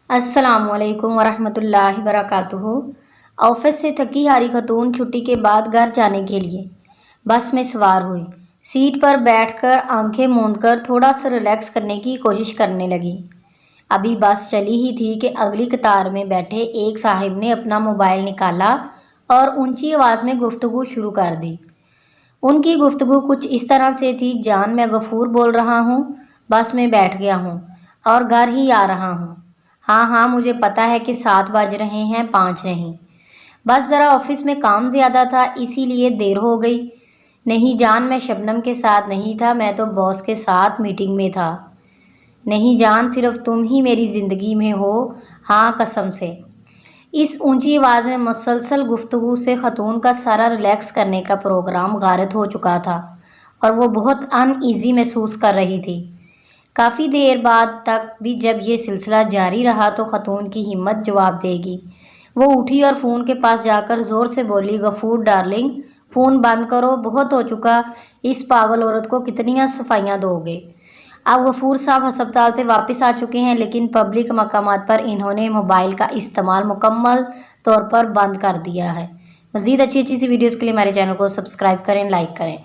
السلام علیکم ورحمۃ اللہ وبرکاتہ۔ آفس سے تھکی ہاری خاتون چھٹی کے بعد گھر جانے کے لیے بس میں سوار ہوئی۔ سیٹ پر بیٹھ کر آنکھیں موند کر تھوڑا سا ریلیکس کرنے کی کوشش کرنے لگی۔ ابھی بس چلی ہی تھی کہ اگلی قطار میں بیٹھے ایک صاحب نے اپنا موبائل نکالا اور اونچی آواز میں گفتگو شروع کر دی۔ ان کی گفتگو کچھ اس طرح سے تھی: جان، میں غفور بول رہا ہوں، بس میں بیٹھ گیا ہوں اور گھر ہی آ رہا ہوں۔ ہاں مجھے پتا ہے کہ 7 بج رہے ہیں، 5 نہیں۔ بس ذرا آفس میں کام زیادہ تھا، اسی لیے دیر ہو گئی۔ نہیں جان، میں شبنم کے ساتھ نہیں تھا، میں تو باس کے ساتھ میٹنگ میں تھا۔ نہیں جان، صرف تم ہی میری زندگی میں ہو، ہاں قسم سے۔ اس اونچی آواز میں مسلسل گفتگو سے خاتون کا سارا ریلیکس کرنے کا پروگرام غارت ہو چکا تھا اور وہ بہت ان ایزی محسوس کر رہی تھی۔ کافی دیر بعد تک بھی جب یہ سلسلہ جاری رہا تو خاتون کی ہمت جواب دے گی۔ وہ اٹھی اور فون کے پاس جا کر زور سے بولی: غفور ڈارلنگ، فون بند کرو، بہت ہو چکا، اس پاگل عورت کو کتنی صفائیاں دو گے۔ اب غفور صاحب ہسپتال سے واپس آ چکے ہیں، لیکن پبلک مقامات پر انہوں نے موبائل کا استعمال مکمل طور پر بند کر دیا ہے۔ مزید اچھی سی ویڈیوز کے لیے ہمارے چینل کو سبسکرائب کریں، لائک کریں۔